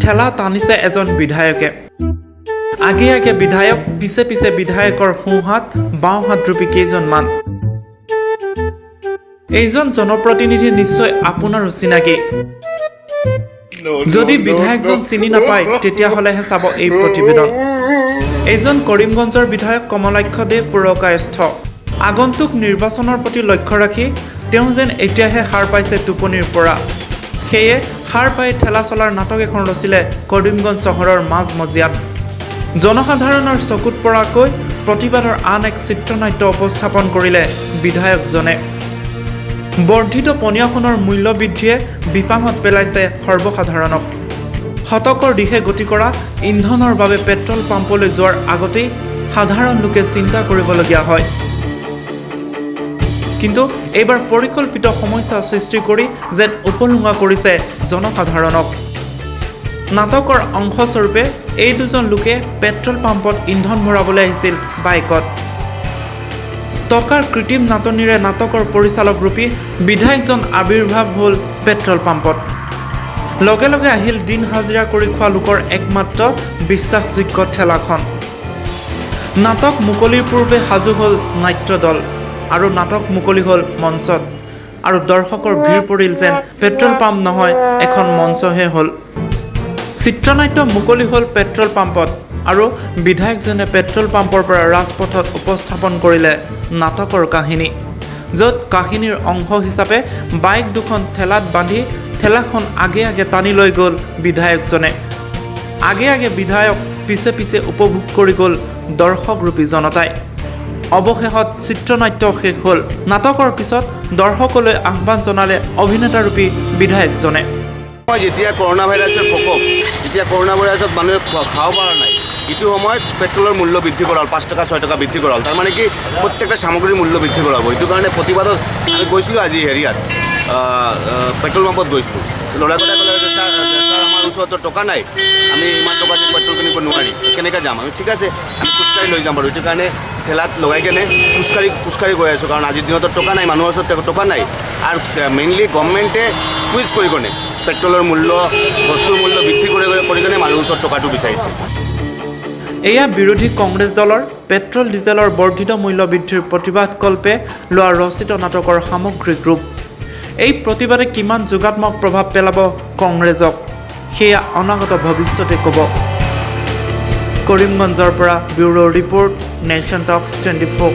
ঠেলা টানিছে এজন বিধায়কে। আগে আগে বিধায়ক, পিছে পিছে বিধায়কৰ সোঁহাত বাওঁহাত ৰূপী কেইজনমান। এইজন জনপ্ৰতিনিধি নিশ্চয় আপোনাৰো চিনাকি। যদি বিধায়কজন চিনি নাপায় তেতিয়াহ'লেহে চাব এই প্ৰতিবেদন। এইজন কৰিমগঞ্জৰ বিধায়ক কমলাক্ষ দে পুৰকায়স্থ। আগন্তুক নিৰ্বাচনৰ প্ৰতি লক্ষ্য ৰাখি তেওঁ যেন এতিয়াহে সাৰ পাইছে টোপনিৰ পৰা। সেয়ে সাৰ পাই ঠেলা চলাৰ নাটক এখন ৰচিলে কৰিমগঞ্জ চহৰৰ মাজমজিয়াত। জনসাধাৰণৰ চকুত পৰাকৈ প্ৰতিবাদৰ আন এক চিত্ৰনাট্য উপস্থাপন কৰিলে বিধায়কজনে। বৰ্ধিত পনীয়া সোণৰ মূল্য বৃদ্ধিয়ে বিপাঙত পেলাইছে সৰ্বসাধাৰণক। শতকৰ দিশে গতি কৰা ইন্ধনৰ বাবে পেট্ৰল পাম্পলৈ যোৱাৰ আগতেই সাধাৰণ লোকে চিন্তা কৰিবলগীয়া হয়। কিন্তু এইবাৰ পৰিকল্পিত সমস্যা সৃষ্টি কৰি যেন উপলুঙা কৰিছে জনসাধাৰণক। নাটকৰ অংশস্বৰূপে এই দুজন লোকে পেট্ৰল পাম্পত ইন্ধন ভৰাবলৈ আহিছিল বাইকত। টকাৰ কৃত্ৰিম নাটনিৰে নাটকৰ পৰিচালক ৰূপী বিধায়কজন আৱিৰ্ভাৱ হ'ল পেট্ৰল পাম্পত। লগে লগে আহিল দিন হাজিৰা কৰি খোৱা লোকৰ একমাত্ৰ বিশ্বাসযোগ্য ঠেলাখন। নাটক মুকলিৰ পূৰ্বে সাজু হ'ল নাট্যদল আৰু নাটক মুকলি হ'ল মঞ্চত। আৰু দৰ্শকৰ ভিৰ পৰিল যেন পেট্ৰল পাম্প নহয়, এখন মঞ্চহে হ'ল। চিত্ৰনাট্য মুকলি হ'ল পেট্ৰল পাম্পত আৰু বিধায়কজনে পেট্ৰল পাম্পৰ পৰা ৰাজপথত উপস্থাপন কৰিলে নাটকৰ কাহিনী, য'ত কাহিনীৰ অংশ হিচাপে বাইক দুখন ঠেলাত বান্ধি ঠেলাখন আগে আগে টানি লৈ গ'ল বিধায়কজনে। আগে আগে বিধায়ক, পিছে পিছে উপভোগ কৰি গ'ল দৰ্শকৰূপী জনতাই। অৱশেষত চিত্ৰনাট্য শেষ হ'ল। নাটকৰ পিছত দৰ্শকলৈ আহ্বান জনালে অভিনেতাৰূপী বিধায়কজনে। যেতিয়া কৰোণা ভাইৰাছৰ প্ৰকোপ, যেতিয়া কৰোণা ভাইৰাছত মানুহে খাব পৰা নাই, ইটো সময়ত পেট্ৰলৰ মূল্য বৃদ্ধি কৰা হ'ল, 5 টকা 6 টকা বৃদ্ধি কৰা হ'ল। তাৰমানে কি প্ৰত্যেকটা সামগ্ৰীৰ মূল্য বৃদ্ধি কৰা হ'ব। সেইটো কাৰণে প্ৰতিবাদত আমি গৈছিলোঁ আজি হেৰিয়াত পেট্ৰল পাম্পত গৈছিলোঁ। ল'ৰাকেইটাই ক'লে যে ছাৰ আমাৰ ওচৰতো টকা নাই, আমি ইমান টকা দি পেট্ৰল কিনিব নোৱাৰি, কেনেকৈ যাম? আমি ঠিক আছে, আমি খোজকাঢ়ি লৈ যাম বাৰু। সেইটো কাৰণে ঠেলাত লগাই কেনে খোজকাঢ়ি গৈ আছোঁ, কাৰণ আজিৰ দিনতো টকা নাই, মানুহৰ ওচৰত টকা নাই। আৰু মেইনলি গভৰ্ণমেণ্টে স্কুইজ কৰি কেনে পেট্ৰলৰ মূল্য, বস্তুৰ মূল্য বৃদ্ধি কৰি কেনে মানুহৰ ওচৰত টকাটো বিচাৰিছে। এয়া বিৰোধী কংগ্ৰেছ দলৰ পেট্ৰল ডিজেলৰ বৰ্ধিত মূল্য বৃদ্ধিৰ প্ৰতিবাদকল্পে লোৱা ৰচিত নাটকৰ সামগ্ৰিক ৰূপ। এই প্ৰতিবাদে কিমান যোগাত্মক প্ৰভাৱ পেলাব কংগ্ৰেছক, সেয়া অনাগত ভৱিষ্যতে ক'ব। কৰিমগঞ্জৰ পৰা ব্যুৰ' ৰিপৰ্ট, নেশ্যন টক্স 24।